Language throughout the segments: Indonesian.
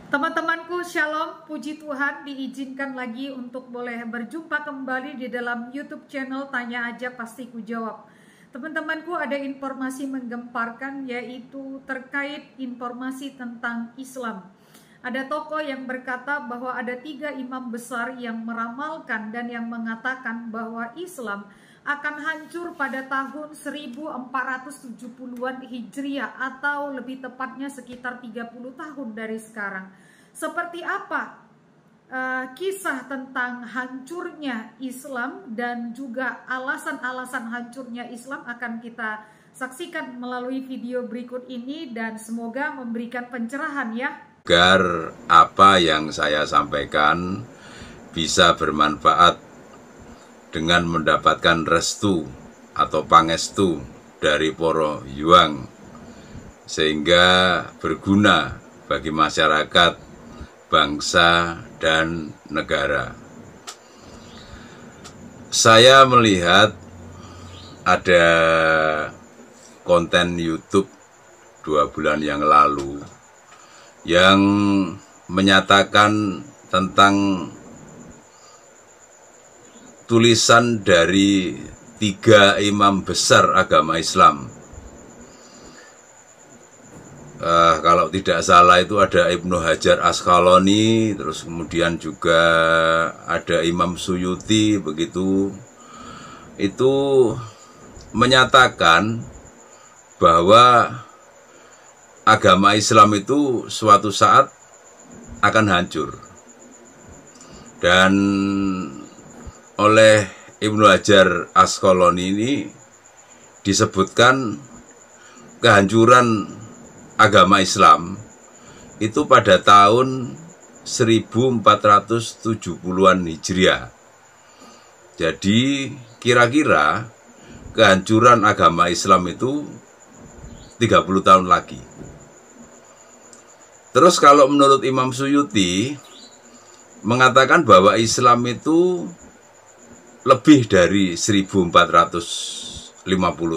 Teman-temanku, shalom, puji Tuhan, diizinkan lagi untuk boleh berjumpa kembali di dalam YouTube channel Tanya Aja Pasti Ku Jawab. Teman-temanku, ada informasi menggemparkan, yaitu terkait informasi tentang Islam. Ada tokoh yang berkata bahwa ada 3 imam besar yang meramalkan dan yang mengatakan bahwa Islam akan hancur pada tahun 1470-an Hijriah, atau lebih tepatnya sekitar 30 tahun dari sekarang. Seperti apa kisah tentang hancurnya Islam dan juga alasan-alasan hancurnya Islam akan kita saksikan melalui video berikut ini, dan semoga memberikan pencerahan ya. Agar apa yang saya sampaikan bisa bermanfaat dengan mendapatkan restu atau pangestu dari para yuang, sehingga berguna bagi masyarakat, bangsa, dan negara. Saya melihat ada konten YouTube 2 bulan yang lalu yang menyatakan tentang tulisan dari 3 imam besar agama Islam. Kalau tidak salah itu ada Ibnu Hajar Asqalani, terus kemudian juga ada Imam Suyuti, begitu. Itu menyatakan bahwa agama Islam itu suatu saat akan hancur. Dan oleh Ibnu Hajar Asqalani ini disebutkan kehancuran agama Islam itu pada tahun 1470-an Hijriah. Jadi kira-kira kehancuran agama Islam itu 30 tahun lagi. Terus kalau menurut Imam Suyuti mengatakan bahwa Islam itu lebih dari 1450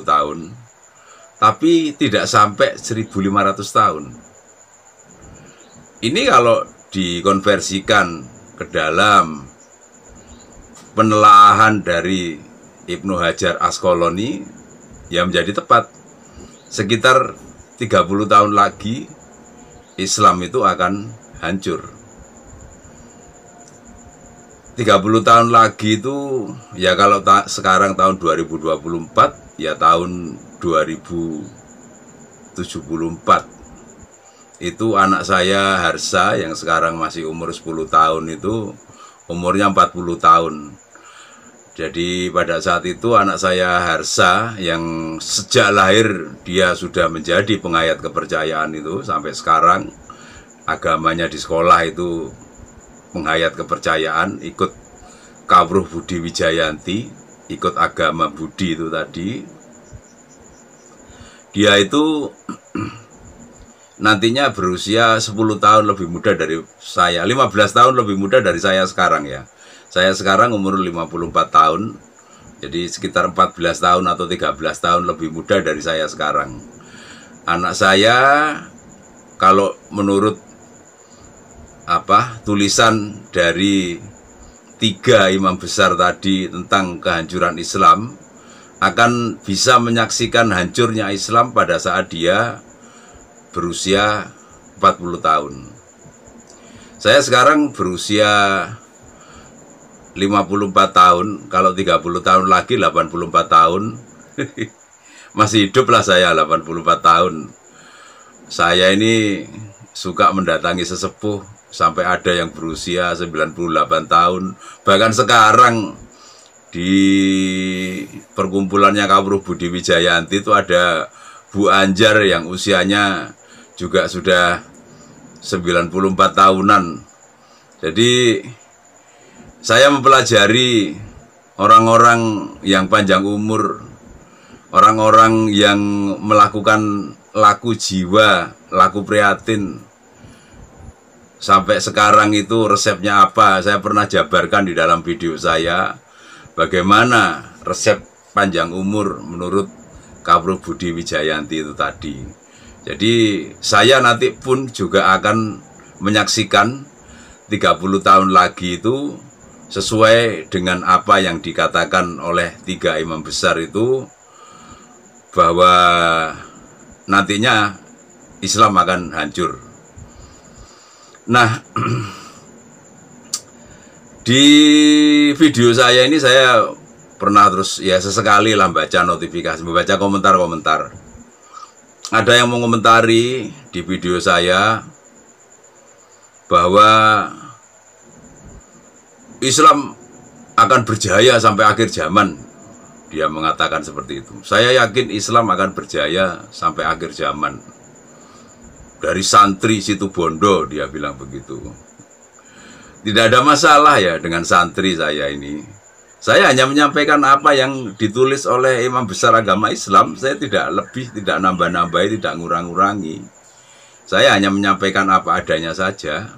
tahun, tapi tidak sampai 1500 tahun. Ini kalau dikonversikan ke dalam penelaahan dari Ibnu Hajar Asqalani, ya menjadi tepat. Sekitar 30 tahun lagi Islam itu akan hancur. 30 tahun lagi itu ya kalau sekarang tahun 2024 ya tahun 2074. Itu anak saya Harsa yang sekarang masih umur 10 tahun itu umurnya 40 tahun. Jadi pada saat itu anak saya Harsa yang sejak lahir dia sudah menjadi penghayat kepercayaan itu sampai sekarang agamanya di sekolah itu penghayat kepercayaan, ikut Kawruh Budi Wijayanti, ikut agama Budi itu tadi. Dia itu nantinya berusia 10 tahun lebih muda dari saya, 15 tahun lebih muda dari saya sekarang ya. Saya sekarang umur 54 tahun, jadi sekitar 14 tahun atau 13 tahun lebih muda dari saya sekarang. Anak saya kalau menurut tulisan dari 3 imam besar tadi tentang kehancuran Islam, akan bisa menyaksikan hancurnya Islam pada saat dia berusia 40 tahun. Saya sekarang berusia 54 tahun, kalau 30 tahun lagi 84 tahun. Masih hidup lah saya 84 tahun. Saya ini suka mendatangi sesepuh sampai ada yang berusia 98 tahun. Bahkan sekarang di perkumpulannya Kawruh Budi Wijayanti itu ada Bu Anjar yang usianya juga sudah 94 tahunan. Jadi saya mempelajari orang-orang yang panjang umur, orang-orang yang melakukan laku jiwa, laku prihatin. Sampai sekarang itu resepnya apa? Saya pernah jabarkan di dalam video saya. Bagaimana resep panjang umur menurut Kawruh Budi Wijayanti itu tadi. Jadi saya nanti pun juga akan menyaksikan 30 tahun lagi itu sesuai dengan apa yang dikatakan oleh 3 imam besar itu, bahwa nantinya Islam akan hancur. Nah, di video saya ini saya pernah terus ya sesekali lah baca notifikasi, membaca komentar-komentar. Ada yang mengomentari di video saya bahwa Islam akan berjaya sampai akhir zaman. Dia mengatakan seperti itu. Saya yakin Islam akan berjaya sampai akhir zaman. Dari santri Situbondo, dia bilang begitu. Tidak ada masalah ya dengan santri saya ini. Saya hanya menyampaikan apa yang ditulis oleh imam besar agama Islam. Saya tidak lebih, tidak nambah-nambahi, tidak ngurang-ngurangi. Saya hanya menyampaikan apa adanya saja.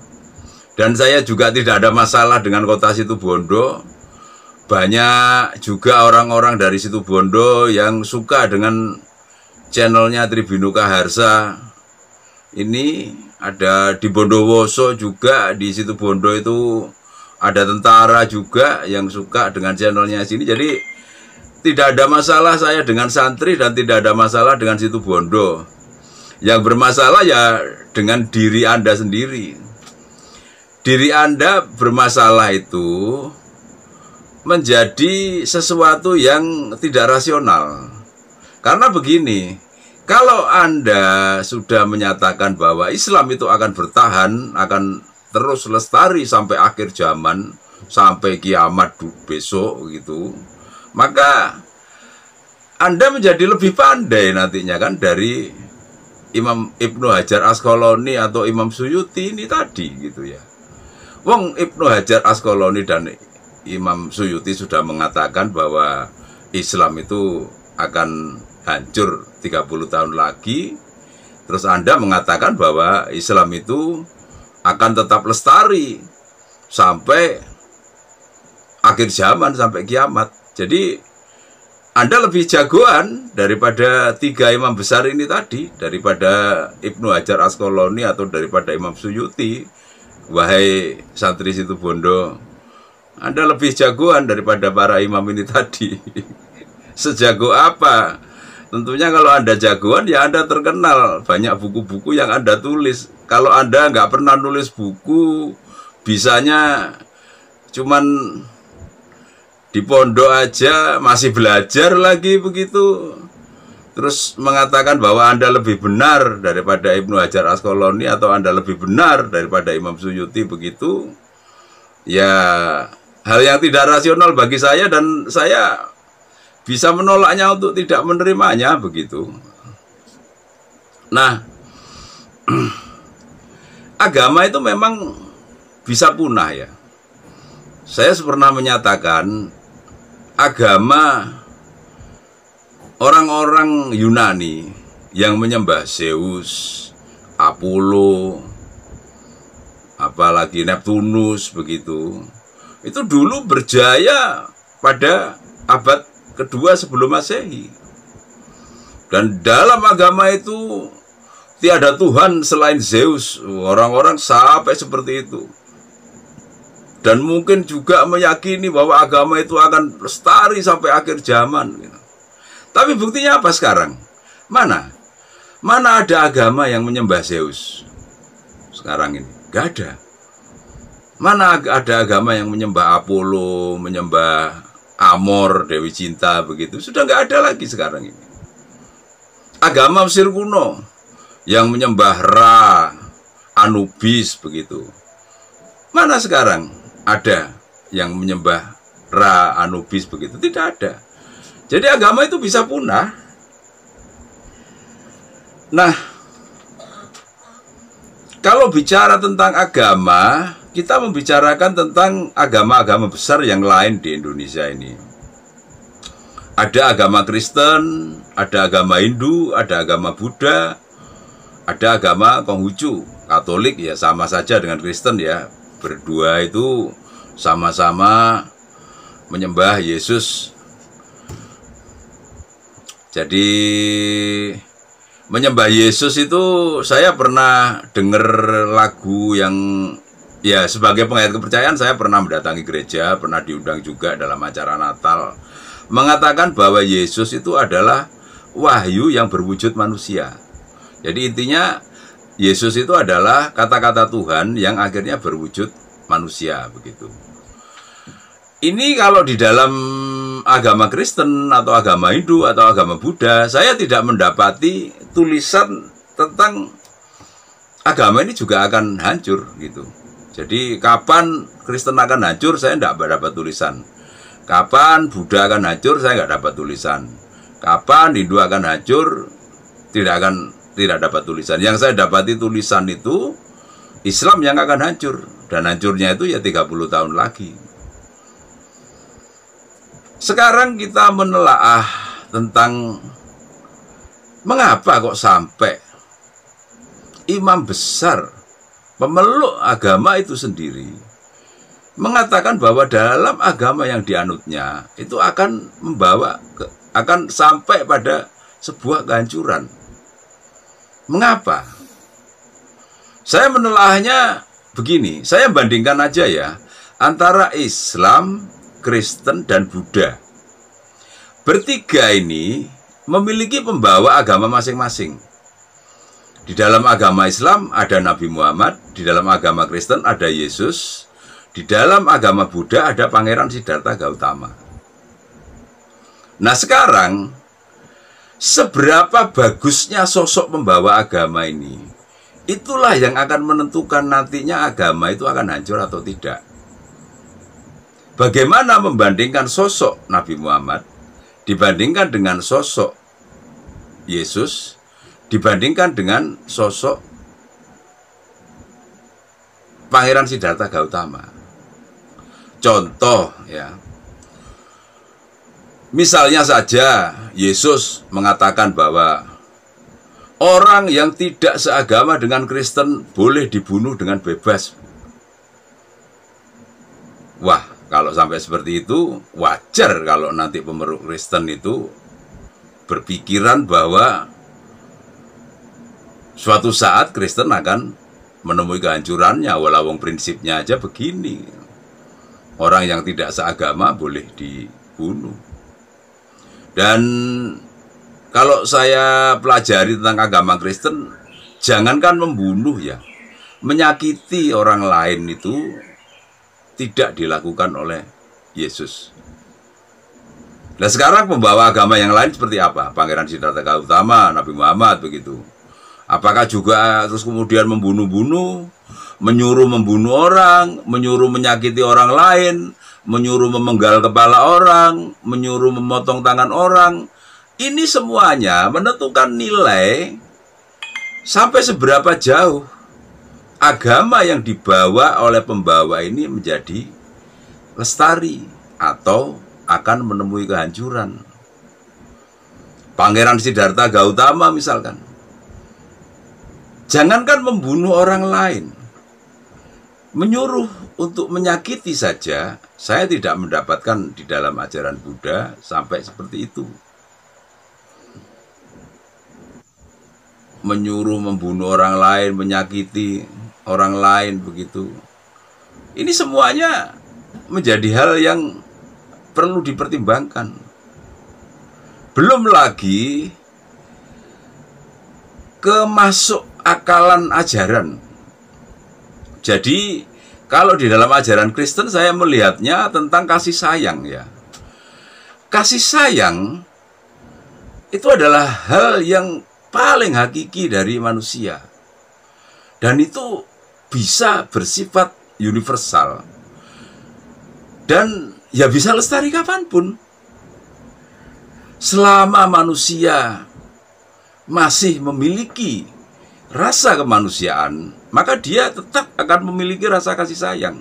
Dan saya juga tidak ada masalah dengan kota Situbondo. Banyak juga orang-orang dari Situbondo yang suka dengan channelnya Tribinuka Harsa. Ini ada di Bondowoso juga, di Situbondo itu ada tentara juga yang suka dengan channelnya sini. Jadi tidak ada masalah saya dengan santri dan tidak ada masalah dengan Situbondo. Yang bermasalah ya dengan diri Anda sendiri. Diri Anda bermasalah itu menjadi sesuatu yang tidak rasional. Karena begini, kalau Anda sudah menyatakan bahwa Islam itu akan bertahan, akan terus lestari sampai akhir zaman, sampai kiamat besok gitu, maka Anda menjadi lebih pandai nantinya kan dari Imam Ibnu Hajar Asqalani atau Imam Suyuti ini tadi gitu ya. Wong Ibnu Hajar Asqalani dan Imam Suyuti sudah mengatakan bahwa Islam itu akan hancur 30 tahun lagi. Terus Anda mengatakan bahwa Islam itu akan tetap lestari sampai akhir zaman, sampai kiamat. Jadi Anda lebih jagoan daripada 3 imam besar ini tadi, daripada Ibnu Hajar Asqalani atau daripada Imam Suyuti. Wahai santri Situbondo, Anda lebih jagoan daripada para imam ini tadi. Sejago apa? Tentunya kalau Anda jagoan ya Anda terkenal, banyak buku-buku yang Anda tulis. Kalau Anda nggak pernah nulis buku, bisanya cuman di pondok aja, masih belajar lagi begitu. Terus mengatakan bahwa Anda lebih benar daripada Ibnu Hajar Asqalani atau Anda lebih benar daripada Imam Suyuti begitu. Ya hal yang tidak rasional bagi saya, dan saya bisa menolaknya untuk tidak menerimanya begitu. Nah, agama itu memang bisa punah ya. Saya pernah menyatakan agama orang-orang Yunani yang menyembah Zeus, Apollo, apalagi Neptunus begitu, itu dulu berjaya pada abad kedua sebelum Masehi. Dan dalam agama itu tiada Tuhan selain Zeus. Orang-orang sampai seperti itu. Dan mungkin juga meyakini bahwa agama itu akan lestari sampai akhir zaman. Tapi buktinya apa sekarang? Mana ada agama yang menyembah Zeus sekarang ini? Gak ada. Mana ada agama yang menyembah Apollo, menyembah Amor, Dewi Cinta begitu? Sudah nggak ada lagi sekarang ini. Agama Mesir kuno yang menyembah Ra, Anubis begitu. Mana sekarang ada yang menyembah Ra, Anubis begitu? Tidak ada. Jadi agama itu bisa punah. Nah, kalau bicara tentang agama, kita membicarakan tentang agama-agama besar yang lain di Indonesia ini. Ada agama Kristen, ada agama Hindu, ada agama Buddha, ada agama Konghucu. Katolik ya sama saja dengan Kristen ya. Berdua itu sama-sama menyembah Yesus. Jadi menyembah Yesus itu saya pernah dengar lagu yang ya sebagai pengayat kepercayaan saya pernah mendatangi gereja, pernah diundang juga dalam acara Natal, mengatakan bahwa Yesus itu adalah wahyu yang berwujud manusia. Jadi intinya Yesus itu adalah kata-kata Tuhan yang akhirnya berwujud manusia begitu. Ini kalau di dalam agama Kristen atau agama Hindu atau agama Buddha, saya tidak mendapati tulisan tentang agama ini juga akan hancur gitu. Jadi kapan Kristen akan hancur saya tidak dapat tulisan. Kapan Buddha akan hancur, saya nggak dapat tulisan. Kapan Hindu akan hancur, tidak dapat tulisan. Yang saya dapati tulisan itu Islam yang akan hancur. Dan hancurnya itu ya 30 tahun lagi. Sekarang kita menelaah tentang mengapa kok sampai imam besar, pemeluk agama itu sendiri mengatakan bahwa dalam agama yang dianutnya itu akan akan sampai pada sebuah kehancuran. Mengapa? Saya menelaahnya begini, saya bandingkan aja ya antara Islam, Kristen, dan Buddha. Bertiga ini memiliki pembawa agama masing-masing. Di dalam agama Islam ada Nabi Muhammad, di dalam agama Kristen ada Yesus, di dalam agama Buddha ada Pangeran Siddhartha Gautama. Nah sekarang, seberapa bagusnya sosok pembawa agama ini, itulah yang akan menentukan nantinya agama itu akan hancur atau tidak. Bagaimana membandingkan sosok Nabi Muhammad dibandingkan dengan sosok Yesus, dibandingkan dengan sosok Pangeran Siddhartha Gautama. Contoh ya, misalnya saja Yesus mengatakan bahwa orang yang tidak seagama dengan Kristen boleh dibunuh dengan bebas. Wah, kalau sampai seperti itu wajar kalau nanti pemeluk Kristen itu berpikiran bahwa suatu saat Kristen akan menemui kehancurannya, walau prinsipnya aja begini. Orang yang tidak seagama boleh dibunuh. Dan kalau saya pelajari tentang agama Kristen, jangankan membunuh ya, menyakiti orang lain itu tidak dilakukan oleh Yesus. Nah sekarang pembawa agama yang lain seperti apa? Pangeran Siddhartha Gautama, Nabi Muhammad begitu. Apakah juga terus kemudian membunuh-bunuh, menyuruh membunuh orang, menyuruh menyakiti orang lain, menyuruh memenggal kepala orang, menyuruh memotong tangan orang? Ini semuanya menentukan nilai sampai seberapa jauh agama yang dibawa oleh pembawa ini menjadi lestari atau akan menemui kehancuran. Pangeran Siddhartha Gautama misalkan, jangankan membunuh orang lain, menyuruh untuk menyakiti saja, saya tidak mendapatkan di dalam ajaran Buddha sampai seperti itu. Menyuruh membunuh orang lain, menyakiti orang lain begitu. Ini semuanya menjadi hal yang perlu dipertimbangkan. Belum lagi kemasuk akalan ajaran. Jadi kalau di dalam ajaran Kristen saya melihatnya tentang kasih sayang ya. Kasih sayang itu adalah hal yang paling hakiki dari manusia. Dan itu bisa bersifat universal. Dan ya bisa lestari kapanpun. Selama manusia masih memiliki rasa kemanusiaan, maka dia tetap akan memiliki rasa kasih sayang.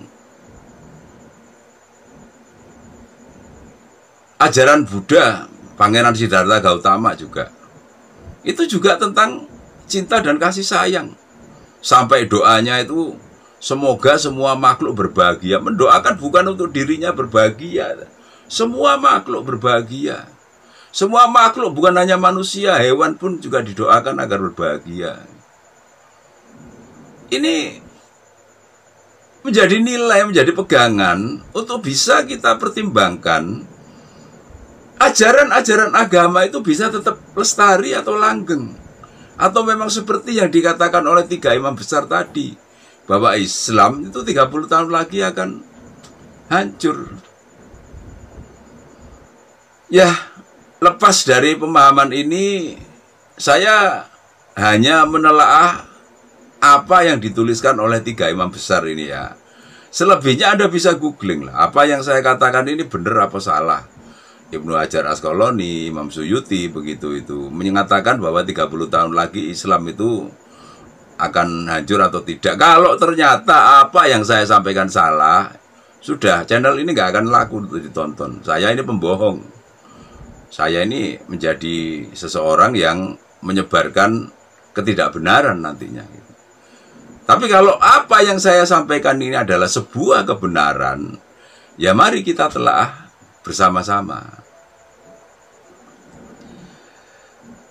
Ajaran Buddha Pangeran Siddhartha Gautama juga. Itu juga tentang cinta dan kasih sayang. Sampai doanya itu, semoga semua makhluk berbahagia. Mendoakan bukan untuk dirinya berbahagia. Semua makhluk berbahagia. Semua makhluk, bukan hanya manusia, hewan pun juga didoakan agar berbahagia. Ini menjadi nilai, menjadi pegangan untuk bisa kita pertimbangkan ajaran-ajaran agama itu bisa tetap lestari atau langgeng. Atau memang seperti yang dikatakan oleh 3 imam besar tadi, bahwa Islam itu 30 tahun lagi akan hancur. Ya, lepas dari pemahaman ini, saya hanya menelaah apa yang dituliskan oleh 3 imam besar ini ya. Selebihnya Anda bisa googling lah. Apa yang saya katakan ini benar apa salah. Ibnu Hajar Asqalani, Imam Suyuti, begitu itu menyatakan bahwa 30 tahun lagi Islam itu akan hancur atau tidak. Kalau ternyata apa yang saya sampaikan salah, sudah, channel ini nggak akan laku untuk ditonton. Saya ini pembohong. Saya ini menjadi seseorang yang menyebarkan ketidakbenaran nantinya. Tapi kalau apa yang saya sampaikan ini adalah sebuah kebenaran, ya mari kita telah bersama-sama.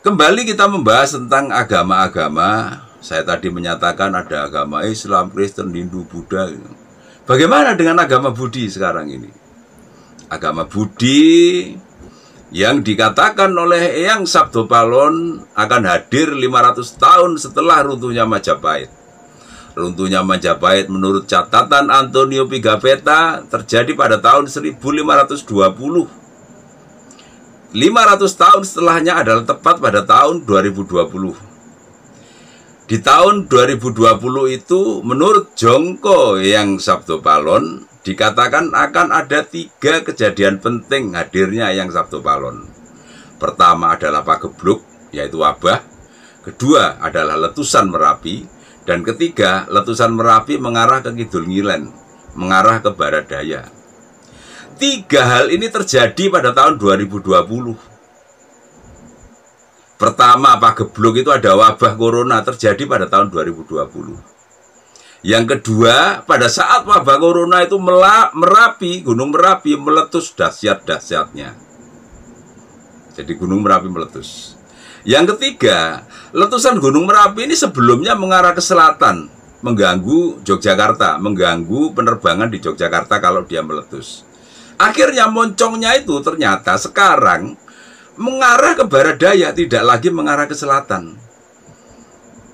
Kembali kita membahas tentang agama-agama. Saya tadi menyatakan ada agama Islam, Kristen, Hindu, Buddha. Bagaimana dengan agama Budi sekarang ini? Agama Budi yang dikatakan oleh Eyang Sabdopalon akan hadir 500 tahun setelah runtuhnya Majapahit. Runtuhnya Majapahit menurut catatan Antonio Pigafetta terjadi pada tahun 1520. 500 tahun setelahnya adalah tepat pada tahun 2020. Di tahun 2020 itu menurut Jongko Eyang Sabdopalon dikatakan akan ada 3 kejadian penting hadirnya Eyang Sabdopalon. Pertama adalah pagebluk, yaitu wabah. Kedua adalah letusan Merapi. Dan ketiga, letusan Merapi mengarah ke Kidul Ngilen, mengarah ke barat daya. 3 hal ini terjadi pada tahun 2020. Pertama, pagebluk itu ada wabah corona terjadi pada tahun 2020. Yang kedua, pada saat wabah corona itu Merapi, Gunung Merapi meletus dahsyat-dahsyatnya. Jadi Gunung Merapi meletus. Yang ketiga, letusan Gunung Merapi ini sebelumnya mengarah ke selatan, mengganggu Yogyakarta, mengganggu penerbangan di Yogyakarta kalau dia meletus. Akhirnya moncongnya itu ternyata sekarang mengarah ke barat daya, tidak lagi mengarah ke selatan.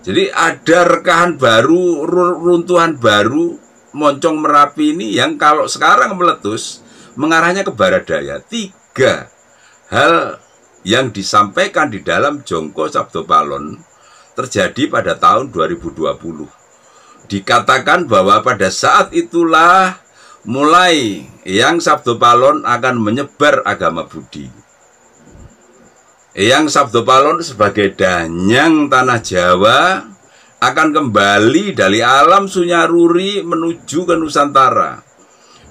Jadi ada rekahan baru, runtuhan baru, moncong Merapi ini yang kalau sekarang meletus, mengarahnya ke barat daya. 3 hal yang disampaikan di dalam Jongko Sabdopalon terjadi pada tahun 2020. Dikatakan bahwa pada saat itulah mulai Eyang Sabdopalon akan menyebar agama Budi. Eyang Sabdopalon sebagai danyang tanah Jawa akan kembali dari alam Sunyaruri menuju ke Nusantara.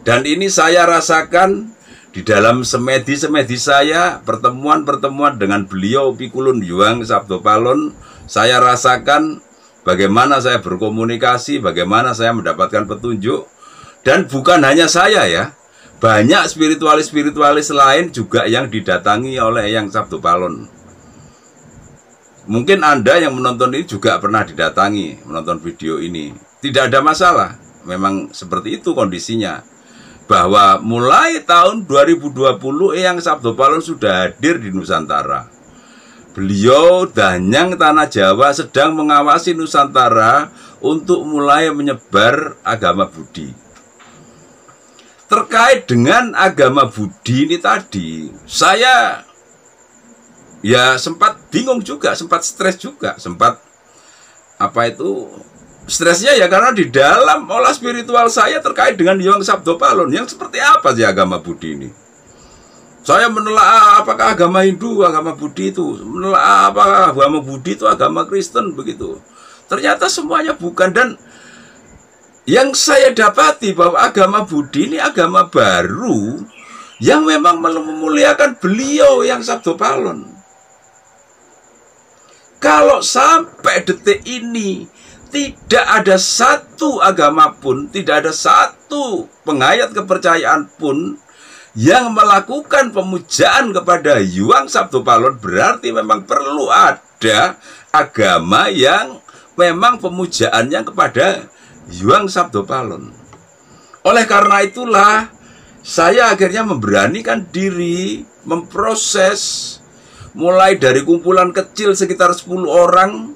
Dan ini saya rasakan di dalam semedi-semedi saya, pertemuan-pertemuan dengan beliau Pikulun Yuang Sabdopalon, saya rasakan bagaimana saya berkomunikasi, bagaimana saya mendapatkan petunjuk. Dan bukan hanya saya ya, banyak spiritualis-spiritualis lain juga yang didatangi oleh Eyang Sabdopalon. Mungkin Anda yang menonton ini juga pernah didatangi, menonton video ini. Tidak ada masalah, memang seperti itu kondisinya. Bahwa mulai tahun 2020 Eyang Sabdopalon sudah hadir di Nusantara. Beliau danyang tanah Jawa sedang mengawasi Nusantara untuk mulai menyebar agama Budi. Terkait dengan agama Budi ini tadi, saya ya sempat bingung juga, sempat stres juga, sempat stresnya ya karena di dalam olah spiritual saya terkait dengan Eyang Sabdopalon yang seperti apa sih agama Budi ini. Saya menelaah apakah agama Hindu, agama Budi itu, menelaah apakah agama Budi itu agama Kristen begitu. Ternyata semuanya bukan. Dan yang saya dapati bahwa agama Budi ini agama baru yang memang memuliakan beliau yang Sabdo Palon. Kalau sampai detik ini tidak ada satu agama pun, tidak ada satu penghayat kepercayaan pun yang melakukan pemujaan kepada Hyuang Sabdo Palon, berarti memang perlu ada agama yang memang pemujaannya kepada Hyuang Sabdo Palon. Oleh karena itulah saya akhirnya memberanikan diri memproses mulai dari kumpulan kecil sekitar 10 orang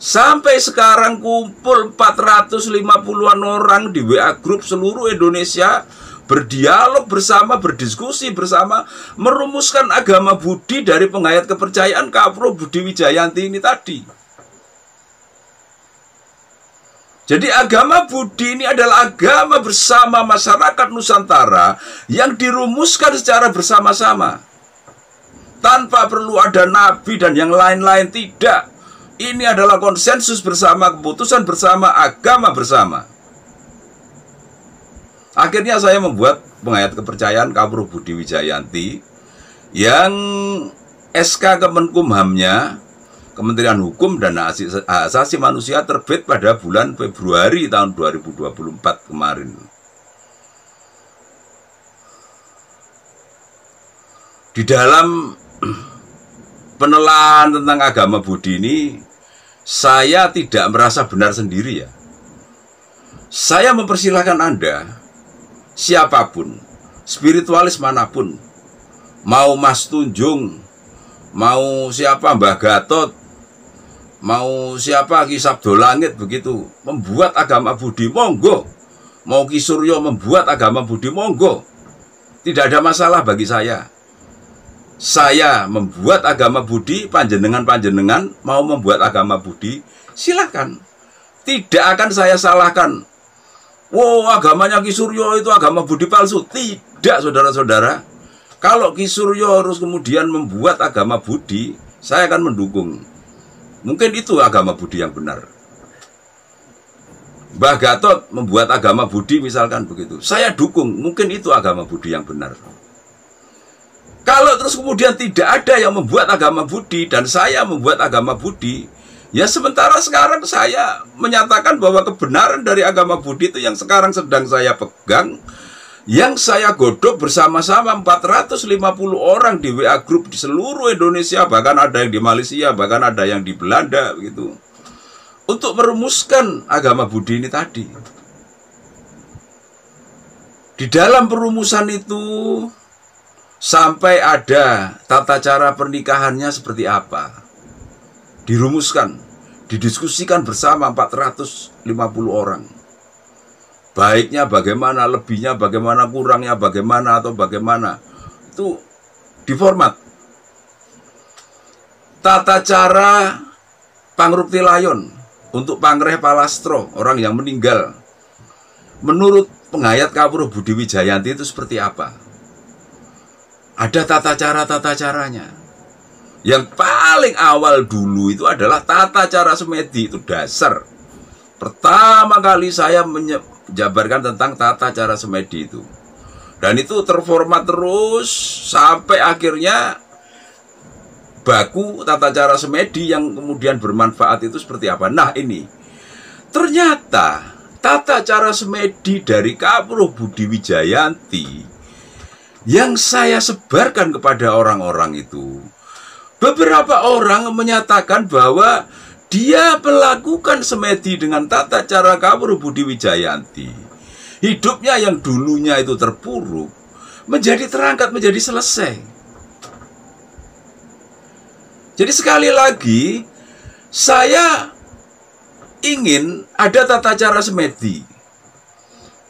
sampai sekarang kumpul 450-an orang di WA Group seluruh Indonesia, berdialog bersama, berdiskusi bersama, merumuskan agama Budi dari penghayat kepercayaan Kapro Budi Wijayanti ini tadi. Jadi agama Budi ini adalah agama bersama masyarakat Nusantara yang dirumuskan secara bersama-sama. Tanpa perlu ada nabi dan yang lain-lain, tidak. Ini adalah konsensus bersama, keputusan bersama, agama bersama. Akhirnya saya membuat penghayat kepercayaan Kapro Budi Wijayanti yang SK Kemenkumhamnya, Kementerian Hukum dan Hak Asasi Manusia, terbit pada bulan Februari tahun 2024 kemarin. Di dalam penelaahan tentang agama Budi ini, saya tidak merasa benar sendiri ya. Saya mempersilahkan Anda, siapapun, spiritualis manapun, mau Mas Tunjung, mau siapa Mbah Gatot, mau siapa Ki Sabdo Langit, begitu, membuat agama Budi, monggo. Mau Ki Suryo membuat agama Budi, monggo. Tidak ada masalah bagi saya. Saya membuat agama Budi, panjenengan mau membuat agama Budi, silakan. Tidak akan saya salahkan. Wow, agamanya Ki Suryo itu agama Budi palsu. Tidak, saudara-saudara. Kalau Ki Suryo harus kemudian membuat agama Budi, saya akan mendukung. Mungkin itu agama Budi yang benar. Mbah Gatot membuat agama Budi misalkan begitu, saya dukung. Mungkin itu agama Budi yang benar. Kalau terus kemudian tidak ada yang membuat agama Budi dan saya membuat agama Budi, ya sementara sekarang saya menyatakan bahwa kebenaran dari agama Budi itu yang sekarang sedang saya pegang, yang saya godok bersama-sama 450 orang di WA Group di seluruh Indonesia, bahkan ada yang di Malaysia, bahkan ada yang di Belanda begitu, untuk merumuskan agama Budi ini tadi. Di dalam perumusan itu sampai ada tata cara pernikahannya seperti apa, dirumuskan, didiskusikan bersama 450 orang. Baiknya bagaimana, lebihnya bagaimana, kurangnya bagaimana, atau bagaimana. Itu diformat. Tata cara pangrukti layon untuk pangreh palastro, orang yang meninggal, menurut penghayat Kapro Budi Wijayanti itu seperti apa. Ada tata caranya. Yang paling awal dulu itu adalah tata cara semedi, itu dasar. Pertama kali saya menjabarkan tentang tata cara semedi itu. Dan itu terformat terus sampai akhirnya baku tata cara semedi yang kemudian bermanfaat itu seperti apa. Nah ini, ternyata tata cara semedi dari Kapro Budi Wijayanti yang saya sebarkan kepada orang-orang itu, beberapa orang menyatakan bahwa dia melakukan semedi dengan tata cara Kapro Budi Wijayanti. Hidupnya yang dulunya itu terpuruk menjadi terangkat, menjadi selesai. Jadi sekali lagi, saya ingin ada tata cara semedi.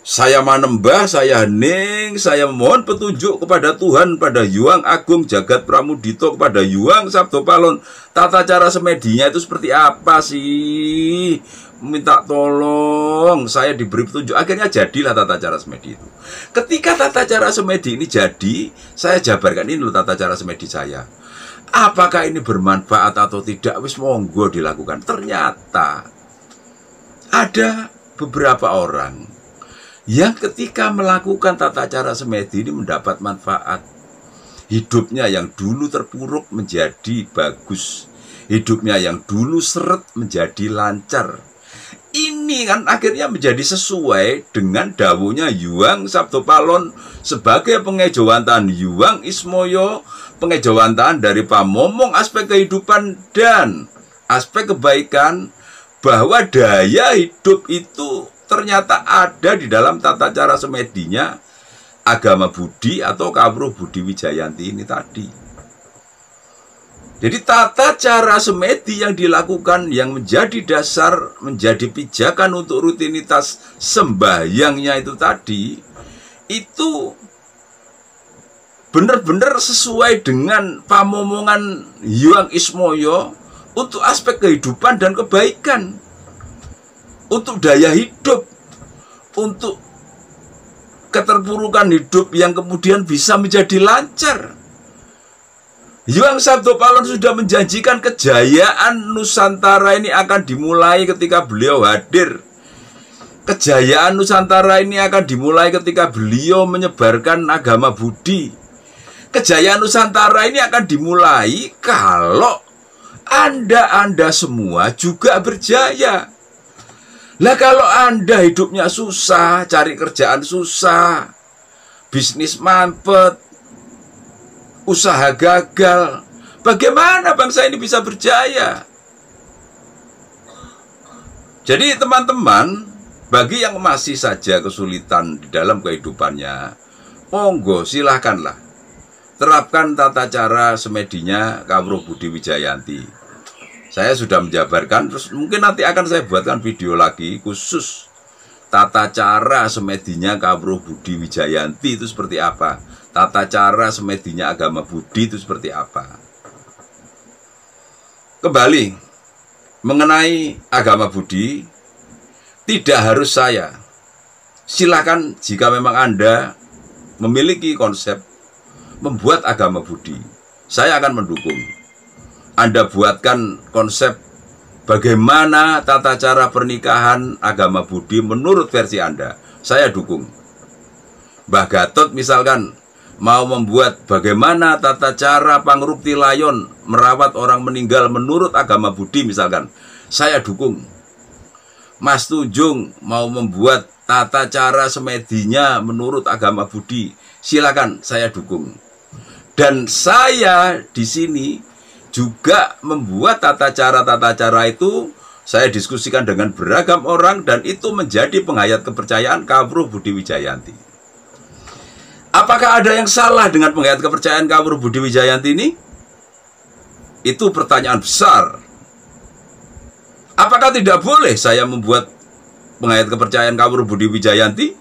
Saya manembah, saya hening, saya mohon petunjuk kepada Tuhan, pada Hyuang Agung Jagat Pramudito, kepada Hyuang Sabdo Palon. Tata cara semedinya itu seperti apa sih? Minta tolong, saya diberi petunjuk. Akhirnya jadilah tata cara semedi itu. Ketika tata cara semedi ini jadi, saya jabarkan ini loh tata cara semedi saya. Apakah ini bermanfaat atau tidak? Wis monggo dilakukan. Ternyata ada beberapa orang yang ketika melakukan tata cara semedi ini mendapat manfaat. Hidupnya yang dulu terpuruk menjadi bagus. Hidupnya yang dulu seret menjadi lancar. Ini kan akhirnya menjadi sesuai dengan dawuhnya Hyang Sabdapalon sebagai pengejawantahan Hyang Ismoyo, pengejawantahan dari pamomong aspek kehidupan dan aspek kebaikan, bahwa daya hidup itu ternyata ada di dalam tata cara semedinya agama Budi atau Kawruh Budi Wijayanti ini tadi. Jadi tata cara semedi yang dilakukan yang menjadi dasar, menjadi pijakan untuk rutinitas sembahyangnya itu tadi, itu benar-benar sesuai dengan pamomongan Hyang Ismoyo untuk aspek kehidupan dan kebaikan, untuk daya hidup, untuk keterpurukan hidup yang kemudian bisa menjadi lancar. Hyang Sabdapalon sudah menjanjikan kejayaan Nusantara ini akan dimulai ketika beliau hadir. Kejayaan Nusantara ini akan dimulai ketika beliau menyebarkan agama Budi. Kejayaan Nusantara ini akan dimulai kalau Anda semua juga berjaya. Lah kalau Anda hidupnya susah, cari kerjaan susah, bisnis mampet, usaha gagal, bagaimana bangsa ini bisa berjaya? Jadi teman-teman, bagi yang masih saja kesulitan di dalam kehidupannya, monggo silahkanlah terapkan tata cara semedinya Kawruh Budi Wijayanti. Saya sudah menjabarkan, terus mungkin nanti akan saya buatkan video lagi khusus tata cara semedinya Kawruh Budi Wijayanti itu seperti apa, tata cara semedinya agama Budi itu seperti apa. Kembali mengenai agama Budi, tidak harus saya. Silakan jika memang Anda memiliki konsep membuat agama Budi, saya akan mendukung. Anda buatkan konsep bagaimana tata cara pernikahan agama Budi menurut versi Anda, saya dukung. Mbah Gatot misalkan mau membuat bagaimana tata cara pangrukti layon merawat orang meninggal menurut agama Budi misalkan, saya dukung. Mas Tunjung mau membuat tata cara semedinya menurut agama Budi, silakan, saya dukung. Dan saya di sini juga membuat tata cara itu, saya diskusikan dengan beragam orang dan itu menjadi penghayat kepercayaan Kawruh Budi Wijayanti. Apakah ada yang salah dengan penghayat kepercayaan Kawruh Budi Wijayanti ini? Itu pertanyaan besar. Apakah tidak boleh saya membuat penghayat kepercayaan Kawruh Budi Wijayanti?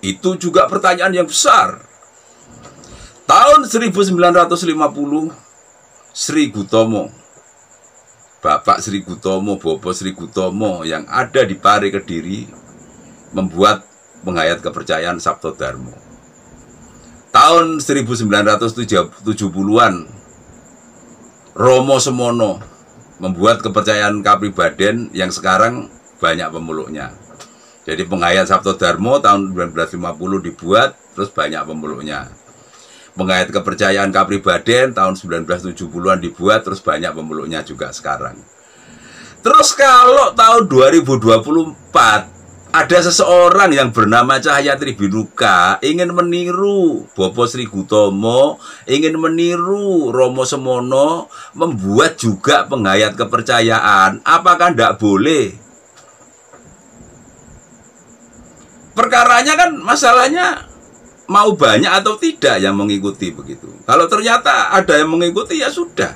Itu juga pertanyaan yang besar. Tahun 1950, Sri Gutomo, Bapak Sri Gutomo, Bobo Sri Gutomo yang ada di Pare Kediri membuat penghayat kepercayaan Sabtodarmo. Tahun 1970-an Romo Semono membuat kepercayaan Kapribaden yang sekarang banyak pemeluknya. Jadi penghayat Sabtodarmo tahun 1950 dibuat, terus banyak pemeluknya. Penghayat kepercayaan Kapribaden tahun 1970-an dibuat, terus banyak pemeluknya juga sekarang. Terus kalau tahun 2024 ada seseorang yang bernama Cahya Tribinuka ingin meniru Bobo Sri Gutomo, ingin meniru Romo Semono, membuat juga penghayat kepercayaan, apakah tidak boleh? Perkaranya kan masalahnya mau banyak atau tidak yang mengikuti begitu. Kalau ternyata ada yang mengikuti ya sudah.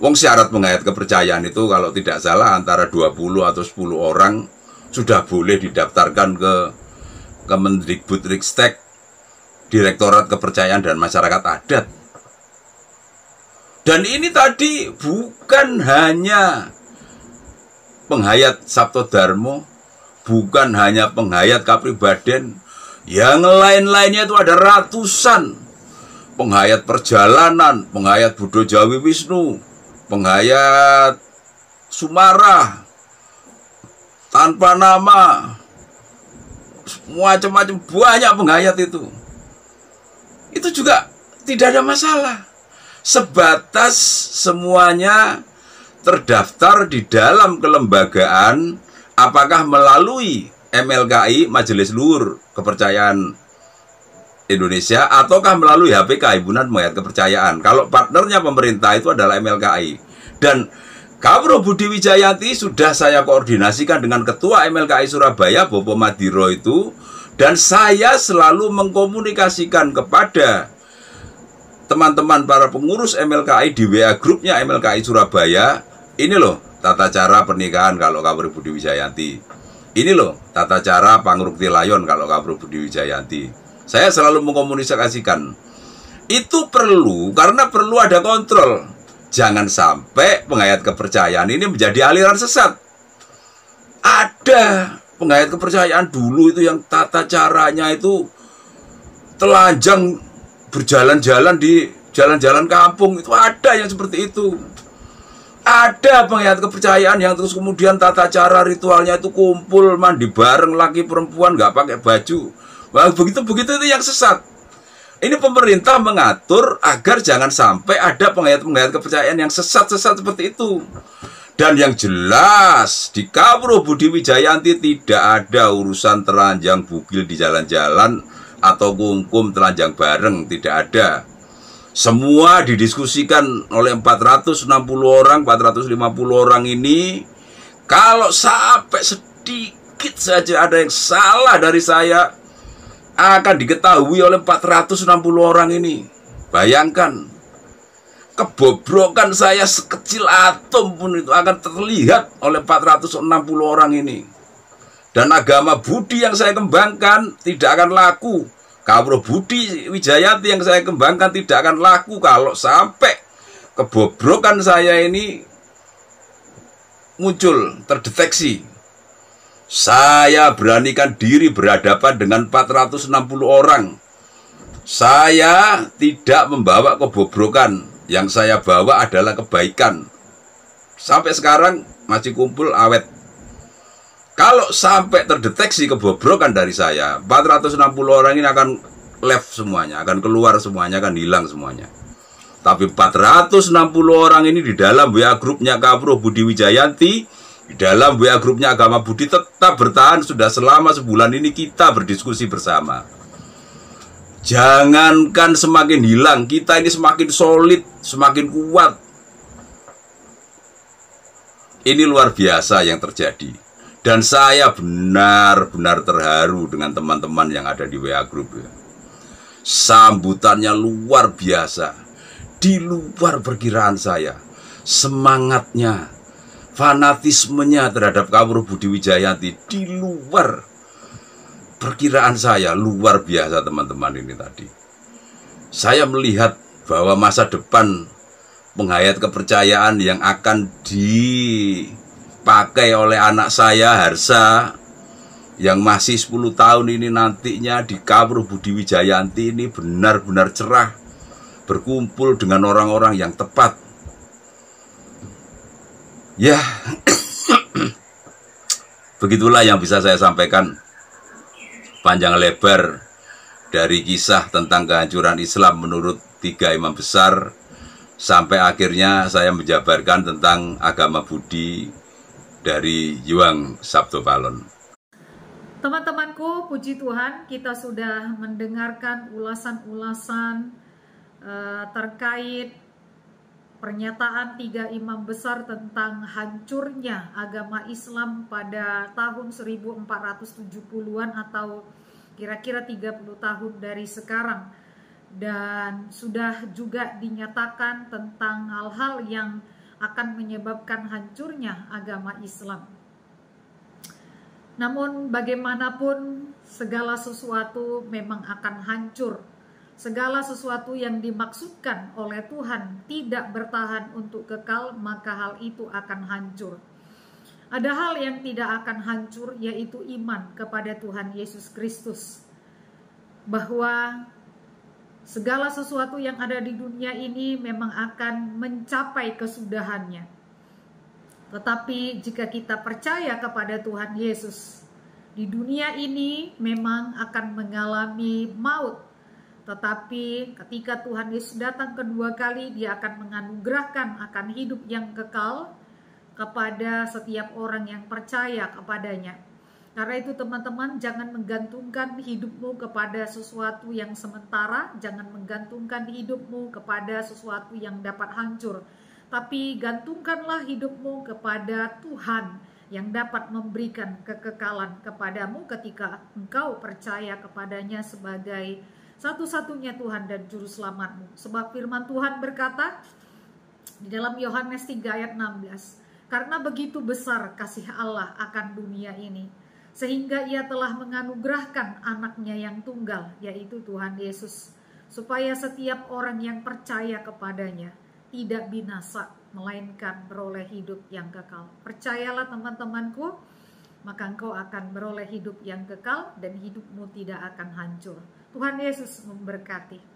Wong syarat penghayat kepercayaan itu kalau tidak salah antara 20 atau 10 orang sudah boleh didaftarkan ke Kemendikbudristek, Direktorat Kepercayaan dan Masyarakat Adat. Dan ini tadi bukan hanya penghayat Sabtodarmo, bukan hanya penghayat Kapribaden, yang lain-lainnya itu ada ratusan penghayat perjalanan, penghayat Budo Jawi Wisnu, penghayat Sumara, tanpa nama, macam-macam, banyak penghayat itu. Itu juga tidak ada masalah. Sebatas semuanya terdaftar di dalam kelembagaan, apakah melalui MLKI, Majelis Luhur Kepercayaan Indonesia, ataukah melalui HPK, Himpunan Penghayat Kepercayaan. Kalau partnernya pemerintah itu adalah MLKI. Dan Kawruh Budi Wijayanti sudah saya koordinasikan dengan Ketua MLKI Surabaya, Bopo Madiro itu. Dan saya selalu mengkomunikasikan kepada teman-teman para pengurus MLKI di WA grupnya MLKI Surabaya. Ini loh tata cara pernikahan kalau Kawruh Budi Wijayanti. Ini loh tata cara pangrukti layon kalau Kawruh Budi Wijayanti. Saya selalu mengkomunikasikan. Itu perlu, karena perlu ada kontrol. Jangan sampai penghayat kepercayaan ini menjadi aliran sesat. Ada penghayat kepercayaan dulu itu yang tata caranya itu telanjang berjalan-jalan di jalan-jalan kampung. Itu ada yang seperti itu. Ada penghayat kepercayaan yang terus kemudian tata cara ritualnya itu kumpul mandi bareng laki perempuan nggak pakai baju. Wah, begitu-begitu itu yang sesat. Ini pemerintah mengatur agar jangan sampai ada penghayat-penghayat kepercayaan yang sesat-sesat seperti itu. Dan yang jelas di Kawruh Budi Wijayanti tidak ada urusan telanjang bugil di jalan-jalan atau kungkum telanjang bareng, tidak ada. Semua didiskusikan oleh 460 orang, 450 orang ini. Kalau sampai sedikit saja ada yang salah dari saya, akan diketahui oleh 460 orang ini. Bayangkan, kebobrokan saya sekecil atom pun itu akan terlihat oleh 460 orang ini. Dan agama Budi yang saya kembangkan tidak akan laku. Kawruh Budi Wijayanti yang saya kembangkan tidak akan laku kalau sampai kebobrokan saya ini muncul, terdeteksi. Saya beranikan diri berhadapan dengan 460 orang. Saya tidak membawa kebobrokan. Yang saya bawa adalah kebaikan. Sampai sekarang masih kumpul awet. Kalau sampai terdeteksi kebobrokan dari saya, 460 orang ini akan left semuanya, akan keluar semuanya, akan hilang semuanya. Tapi 460 orang ini di dalam WA grupnya Kawruh Budi Wijayanti, di dalam WA grupnya Agama Budi tetap bertahan. Sudah selama sebulan ini kita berdiskusi bersama. Jangankan semakin hilang, kita ini semakin solid, semakin kuat. Ini luar biasa yang terjadi. Dan saya benar-benar terharu dengan teman-teman yang ada di WA grup. Sambutannya luar biasa. Di luar perkiraan saya. Semangatnya, fanatismenya terhadap Kawruh Budi Wijayanti di luar perkiraan saya. Luar biasa teman-teman ini tadi. Saya melihat bahwa masa depan penghayat kepercayaan yang akan dipakai oleh anak saya Harsa yang masih 10 tahun ini nantinya di Kawruh Budi Wijayanti ini benar-benar cerah, berkumpul dengan orang-orang yang tepat. Ya, begitulah yang bisa saya sampaikan panjang lebar dari kisah tentang kehancuran Islam menurut 3 imam besar sampai akhirnya saya menjabarkan tentang agama Budi dari Yuang Sabto Palon. Teman-temanku, puji Tuhan, kita sudah mendengarkan ulasan-ulasan terkait pernyataan 3 imam besar tentang hancurnya agama Islam pada tahun 1470-an atau kira-kira 30 tahun dari sekarang. Dan sudah juga dinyatakan tentang hal-hal yang akan menyebabkan hancurnya agama Islam. Namun bagaimanapun segala sesuatu memang akan hancur. Segala sesuatu yang dimaksudkan oleh Tuhan tidak bertahan untuk kekal, maka hal itu akan hancur. Ada hal yang tidak akan hancur, yaitu iman kepada Tuhan Yesus Kristus. Bahwa segala sesuatu yang ada di dunia ini memang akan mencapai kesudahannya. Tetapi jika kita percaya kepada Tuhan Yesus, Di dunia ini memang akan mengalami maut, tetapi ketika Tuhan Yesus datang kedua kali, Dia akan menganugerahkan akan hidup yang kekal kepada setiap orang yang percaya kepadanya. Karena itu teman-teman, jangan menggantungkan hidupmu kepada sesuatu yang sementara, jangan menggantungkan hidupmu kepada sesuatu yang dapat hancur, tapi gantungkanlah hidupmu kepada Tuhan yang dapat memberikan kekekalan kepadamu ketika engkau percaya kepadanya sebagai satu-satunya Tuhan dan Juru Selamatmu. Sebab firman Tuhan berkata di dalam Yohanes 3 ayat 16, karena begitu besar kasih Allah akan dunia ini, sehingga Ia telah menganugerahkan anaknya yang tunggal, yaitu Tuhan Yesus, supaya setiap orang yang percaya kepadanya tidak binasa, melainkan beroleh hidup yang kekal. Percayalah teman-temanku, maka engkau akan beroleh hidup yang kekal dan hidupmu tidak akan hancur. Tuhan Yesus memberkati.